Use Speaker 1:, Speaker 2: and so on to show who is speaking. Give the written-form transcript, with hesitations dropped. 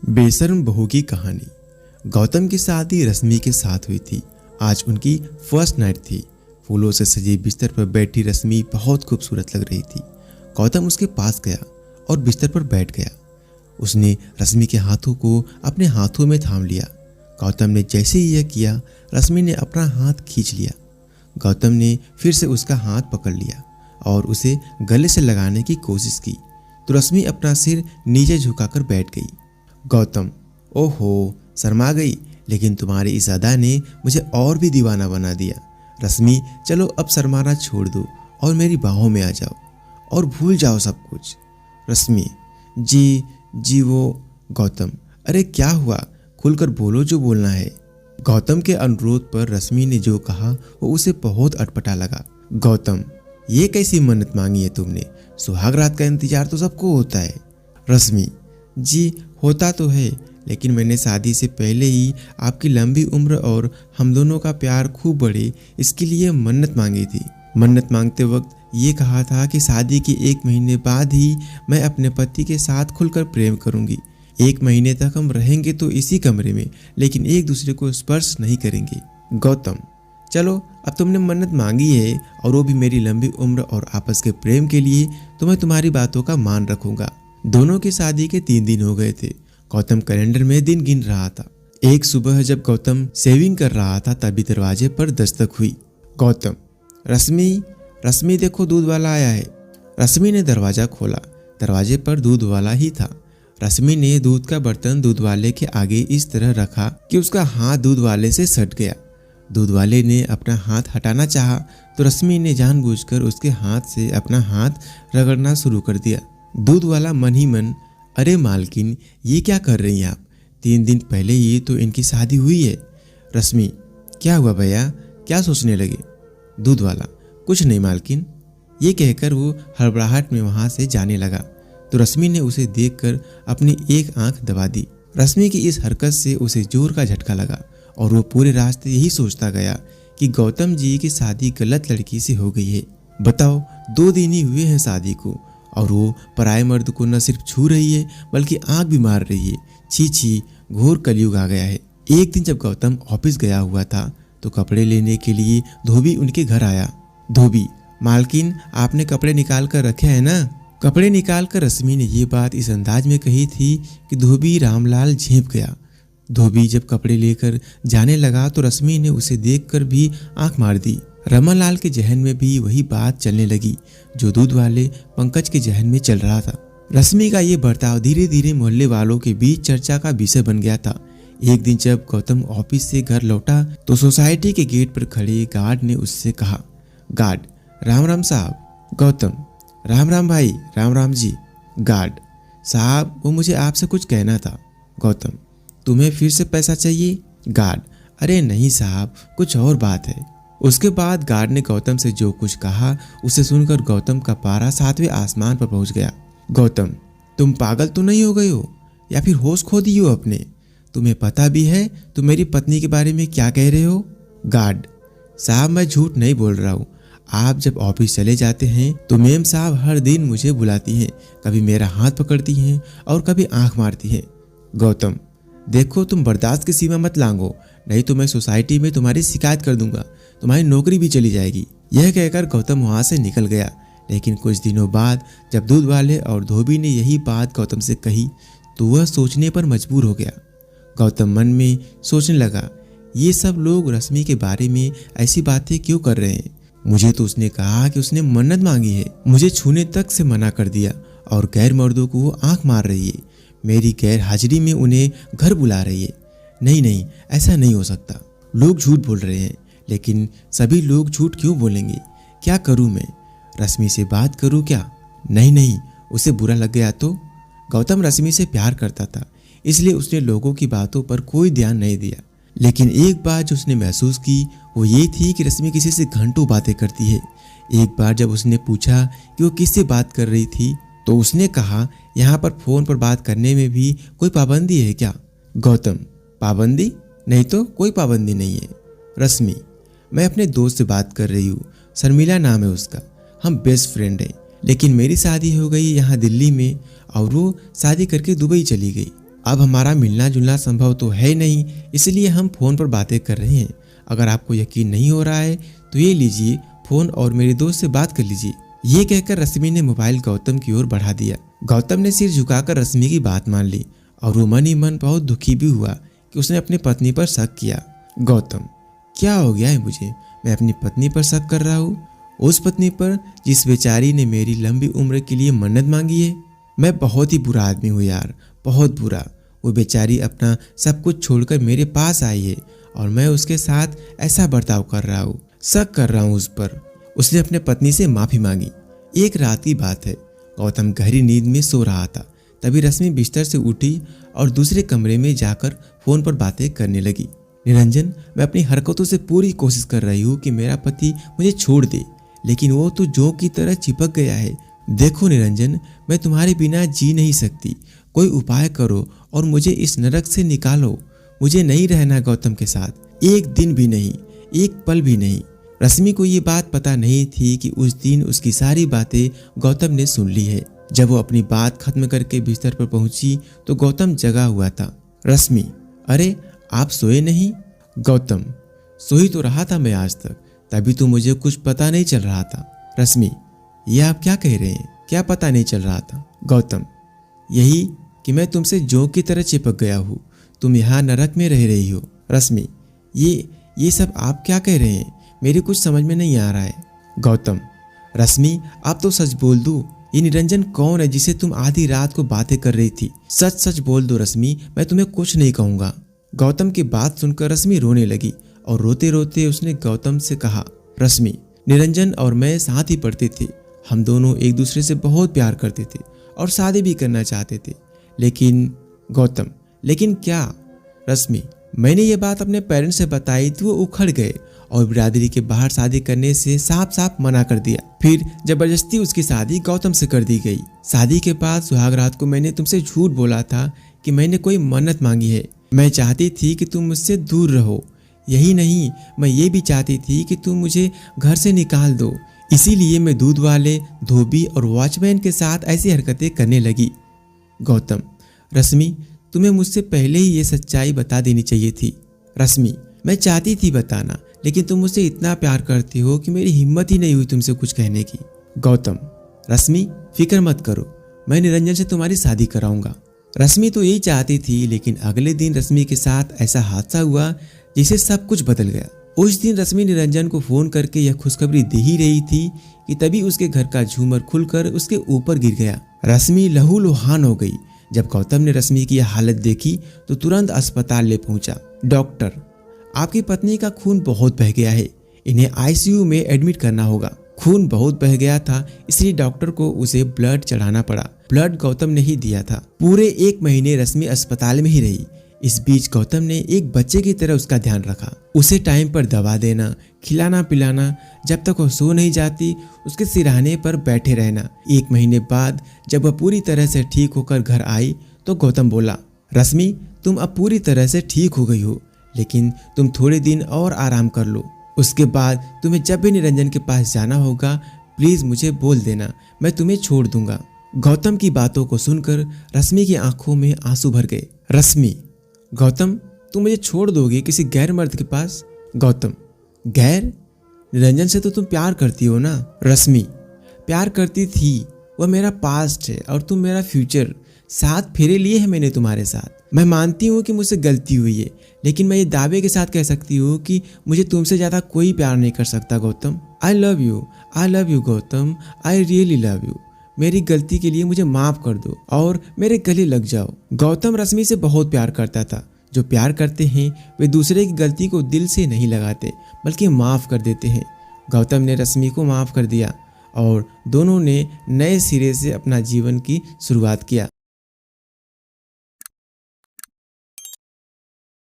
Speaker 1: बेशर्म बहू की कहानी। गौतम की शादी रश्मि के साथ हुई थी। आज उनकी फर्स्ट नाइट थी। फूलों से सजी बिस्तर पर बैठी रश्मि बहुत खूबसूरत लग रही थी। गौतम उसके पास गया और बिस्तर पर बैठ गया। उसने रश्मि के हाथों को अपने हाथों में थाम लिया। गौतम ने जैसे ही यह किया, रश्मि ने अपना हाथ खींच लिया। गौतम ने फिर से उसका हाथ पकड़ लिया और उसे गले से लगाने की कोशिश की तो रश्मि अपना सिर नीचे झुकाकर बैठ गई। गौतम, ओहो, शर्मा गई, लेकिन तुम्हारी इस अदा ने मुझे और भी दीवाना बना दिया। रश्मि, चलो अब शर्माना छोड़ दो और मेरी बाहों में आ जाओ और भूल जाओ सब कुछ। रश्मि, जी वो। गौतम, अरे क्या हुआ, खुलकर बोलो जो बोलना है। गौतम के अनुरोध पर रश्मि ने जो कहा वो उसे बहुत अटपटा लगा। गौतम, ये कैसी मन्नत मांगी है तुमने? सुहाग रात का इंतजार तो सबको होता है। रश्मि, जी होता तो है, लेकिन मैंने शादी से पहले ही आपकी लंबी उम्र और हम दोनों का प्यार खूब बढ़े, इसके लिए मन्नत मांगी थी। मन्नत मांगते वक्त ये कहा था कि शादी के 1 महीने बाद ही मैं अपने पति के साथ खुलकर प्रेम करूंगी। 1 महीने तक हम रहेंगे तो इसी कमरे में, लेकिन एक दूसरे को स्पर्श नहीं करेंगे। गौतम, चलो अब तुमने मन्नत मांगी है और वो भी मेरी लंबी उम्र और आपस के प्रेम के लिए, तो मैं तुम्हारी बातों का मान रखूंगा। दोनों की शादी के 3 दिन हो गए थे। गौतम कैलेंडर में दिन गिन रहा था। एक सुबह जब गौतम शेविंग कर रहा था तभी दरवाजे पर दस्तक हुई। गौतम, रश्मि देखो, दूध वाला आया है। रश्मि ने दरवाजा खोला। दरवाजे पर दूध वाला ही था। रश्मि ने दूध का बर्तन दूध वाले के आगे इस तरह रखा कि उसका हाथ दूध वाले से सट गया। दूध वाले ने अपना हाथ हटाना चाहा तो रश्मि ने जानबूझकर उसके हाथ से अपना हाथ रगड़ना शुरू कर दिया। दूध वाला मन ही मन, अरे मालकिन, ये क्या कर रही हैं आप? 3 दिन पहले ही तो इनकी शादी हुई है। रश्मि, क्या हुआ भैया, क्या सोचने लगे? दूध वाला, कुछ नहीं मालकिन। ये कहकर वो हड़बड़ाहट में वहां से जाने लगा तो रश्मि ने उसे देखकर अपनी एक आंख दबा दी। रश्मि की इस हरकत से उसे जोर का झटका लगा और वो पूरे रास्ते यही सोचता गया कि गौतम जी की शादी गलत लड़की से हो गई है। बताओ, 2 दिन ही हुए हैं शादी को और वो पराये मर्द को न सिर्फ छू रही है बल्कि आंख भी मार रही है। छी, घोर कलयुग आ गया है। एक दिन जब गौतम ऑफिस गया हुआ था तो कपड़े लेने के लिए धोबी उनके घर आया। धोबी, मालकिन, आपने कपड़े निकाल कर रखे हैं ना? कपड़े निकाल कर रश्मि ने ये बात इस अंदाज में कही थी कि धोबी रामलाल झेंप गया। धोबी जब कपड़े लेकर जाने लगा तो रश्मि ने उसे देखकर भी आंख मार दी। रमनलाल के जहन में भी वही बात चलने लगी जो दूध वाले पंकज के जहन में चल रहा था। रश्मि का ये बर्ताव धीरे धीरे मोहल्ले वालों के बीच चर्चा का विषय बन गया था। एक दिन जब गौतम ऑफिस से घर लौटा तो सोसाइटी के गेट पर खड़े गार्ड ने उससे कहा, गार्ड, राम राम साहब। गौतम, राम राम भाई, राम राम जी। गार्ड साहब, वो मुझे आपसे कुछ कहना था। गौतम, तुम्हें फिर से पैसा चाहिए? गार्ड, अरे नहीं साहब, कुछ और बात है। उसके बाद गार्ड ने गौतम से जो कुछ कहा उसे सुनकर गौतम का पारा 7वें आसमान पर पहुंच गया। गौतम, तुम पागल तो नहीं हो गए हो या फिर होश खो दिए हो अपने? तुम्हें पता भी है तुम मेरी पत्नी के बारे में क्या कह रहे हो? गार्ड साहब, मैं झूठ नहीं बोल रहा हूँ। आप जब ऑफिस चले जाते हैं तो मेम साहब हर दिन मुझे बुलाती हैं, कभी मेरा हाथ पकड़ती हैं और कभी आंख मारती हैं। गौतम, देखो, तुम बर्दाश्त की सीमा मत लांघो, नहीं तो मैं सोसाइटी में तुम्हारी शिकायत कर दूंगा, तुम्हारी नौकरी भी चली जाएगी। यह कहकर गौतम वहां से निकल गया। लेकिन कुछ दिनों बाद जब दूध वाले और धोबी ने यही बात गौतम से कही तो वह सोचने पर मजबूर हो गया। गौतम मन में सोचने लगा, ये सब लोग रश्मि के बारे में ऐसी बातें क्यों कर रहे हैं? मुझे तो उसने कहा कि उसने मन्नत मांगी है, मुझे छूने तक से मना कर दिया और गैर मर्दों को वो आंख मार रही है। मेरी गैर हाजिरी में उन्हें घर बुला रही है। नहीं, ऐसा नहीं हो सकता। लोग झूठ बोल रहे हैं, लेकिन सभी लोग झूठ क्यों बोलेंगे? क्या करूं मैं? रश्मि से बात करूं क्या? नहीं, उसे बुरा लग गया तो? गौतम रश्मि से प्यार करता था, इसलिए उसने लोगों की बातों पर कोई ध्यान नहीं दिया। लेकिन एक बात जो उसने महसूस की वो ये थी कि रश्मि किसी से घंटों बातें करती है। एक बार जब उसने पूछा कि वो किससे बात कर रही थी तो उसने कहा, यहाँ पर फोन पर बात करने में भी कोई पाबंदी है क्या? गौतम, पाबंदी? नहीं तो कोई पाबंदी नहीं है। रश्मि, मैं अपने दोस्त से बात कर रही हूँ, शर्मिला नाम है उसका, हम बेस्ट फ्रेंड हैं, लेकिन मेरी शादी हो गई यहाँ दिल्ली में और वो शादी करके दुबई चली गई। अब हमारा मिलना जुलना संभव तो है नहीं, इसलिए हम फोन पर बातें कर रहे हैं। अगर आपको यकीन नहीं हो रहा है तो ये लीजिए फोन और मेरे दोस्त से बात कर लीजिए। ये कहकर रश्मि ने मोबाइल गौतम की ओर बढ़ा दिया। गौतम ने सिर झुकाकर रश्मि की बात मान ली और वो मन ही मन बहुत दुखी भी हुआ कि उसने अपनी पत्नी पर शक किया। गौतम, क्या हो गया है मुझे? मैं अपनी पत्नी पर शक कर रहा हूँ, उस पत्नी पर जिस बेचारी ने मेरी लंबी उम्र के लिए मन्नत मांगी है। मैं बहुत ही बुरा आदमी हूँ यार, बहुत बुरा। वो बेचारी अपना सब कुछ छोड़कर मेरे पास आई है और मैं उसके साथ ऐसा बर्ताव कर रहा हूँ, शक कर रहा हूँ उस पर। उसने अपने पत्नी से माफी मांगी। एक रात की बात है, गौतम गहरी नींद में सो रहा था। तभी रश्मि बिस्तर से उठी और दूसरे कमरे में जाकर फोन पर बातें करने लगी। निरंजन, मैं अपनी हरकतों से पूरी कोशिश कर रही हूँ कि मेरा पति मुझे छोड़ दे, लेकिन वो तो जोंक की तरह चिपक गया है। देखो निरंजन, मैं तुम्हारे बिना जी नहीं सकती, कोई उपाय करो और मुझे इस नरक से निकालो। मुझे नहीं रहना गौतम के साथ, एक दिन भी नहीं, एक पल भी नहीं। रश्मि को ये बात पता नहीं थी कि उस दिन उसकी सारी बातें गौतम ने सुन ली है। जब वो अपनी बात खत्म करके बिस्तर पर पहुंची तो गौतम जगा हुआ था। रश्मि, अरे आप सोए नहीं? गौतम, सो ही तो रहा था मैं आज तक, तभी तो मुझे कुछ पता नहीं चल रहा था। रश्मि, ये आप क्या कह रहे हैं? क्या पता नहीं चल रहा था? गौतम, यही कि मैं तुमसे जोंक की तरह चिपक गया हूँ, तुम यहाँ नरक में रह रही हो। रश्मि, ये सब आप क्या कह रहे हैं? मेरी कुछ समझ में नहीं आ रहा है। गौतम, रश्मि आप तो सच बोल दो, ये निरंजन कौन है जिसे तुम आधी रात को बातें कर रही थी? सच सच बोल दो रश्मि, मैं तुम्हें कुछ नहीं कहूँगा। गौतम की बात सुनकर रश्मि रोने लगी और रोते रोते उसने गौतम से कहा, रश्मि, निरंजन और मैं साथ ही पढ़ते थे, हम दोनों एक दूसरे से बहुत प्यार करते थे और शादी भी करना चाहते थे, लेकिन गौतम, लेकिन क्या? रश्मि, मैंने ये बात अपने पेरेंट्स से बताई तो वो उखड़ गए और बिरादरी के बाहर शादी करने से साफ साफ मना कर दिया। फिर जबरदस्ती उसकी शादी गौतम से कर दी गई। शादी के बाद सुहाग रात को मैंने तुमसे झूठ बोला था कि मैंने कोई मन्नत मांगी है। मैं चाहती थी कि तुम मुझसे दूर रहो, यही नहीं, मैं ये भी चाहती थी कि तुम मुझे घर से निकाल दो। इसीलिए मैं दूध वाले, धोबी और वॉचमैन के साथ ऐसी हरकतें करने लगी। गौतम, रश्मि तुम्हें मुझसे पहले ही ये सच्चाई बता देनी चाहिए थी। रश्मि, मैं चाहती थी बताना, लेकिन तुम मुझसे इतना प्यार करती हो कि मेरी हिम्मत ही नहीं हुई तुमसे कुछ कहने की। गौतम, रश्मि फिक्र मत करो, मैं निरंजन से तुम्हारी शादी कराऊंगा। रश्मि तो यही चाहती थी, लेकिन अगले दिन रश्मि के साथ ऐसा हादसा हुआ जिससे सब कुछ बदल गया। उस दिन रश्मि निरंजन को फोन करके यह खुशखबरी दे ही रही थी कि तभी उसके घर का झूमर खुलकर उसके ऊपर गिर गया। रश्मि लहूलुहान हो गई। जब गौतम ने रश्मि की यह हालत देखी तो तुरंत अस्पताल ले पहुंचा। डॉक्टर, आपकी पत्नी का खून बहुत बह गया है, इन्हें आईसीयू में एडमिट करना होगा। खून बहुत बह गया था, इसलिए डॉक्टर को उसे ब्लड चढ़ाना पड़ा। ब्लड गौतम ने ही दिया था। पूरे 1 महीने रश्मि अस्पताल में ही रही। इस बीच गौतम ने एक बच्चे की तरह उसका ध्यान रखा, उसे टाइम पर दवा देना, खिलाना पिलाना, जब तक वो सो नहीं जाती उसके सिरहाने पर बैठे रहना। 1 महीने बाद जब वह पूरी तरह से ठीक होकर घर आई तो गौतम बोला, रश्मि तुम अब पूरी तरह से ठीक हो गई हो, लेकिन तुम थोड़े दिन और आराम कर लो। उसके बाद तुम्हें जब भी निरंजन के पास जाना होगा प्लीज मुझे बोल देना, मैं तुम्हें छोड़ दूंगा। गौतम की बातों को सुनकर रश्मि की आंखों में आंसू भर गए। रश्मि, गौतम तुम मुझे छोड़ दोगे किसी गैर मर्द के पास? गौतम, गैर? निरंजन से तो तुम प्यार करती हो ना? रश्मि, प्यार करती थी, वह मेरा पास्ट है और तुम मेरा फ्यूचर। 7 फेरे लिए हैं मैंने तुम्हारे साथ। मैं मानती हूँ कि मुझसे गलती हुई है, लेकिन मैं ये दावे के साथ कह सकती हूँ कि मुझे तुमसे ज्यादा कोई प्यार नहीं कर सकता। Gautam, I love you Gautam, I really love you. मेरी गलती के लिए मुझे माफ कर दो और मेरे गले लग जाओ। गौतम रश्मि से बहुत प्यार करता था। जो प्यार करते हैं वे दूसरे की गलती को दिल से नहीं लगाते बल्कि माफ कर देते हैं। गौतम ने रश्मि को माफ कर दिया और दोनों ने नए सिरे से अपना जीवन की शुरुआत किया।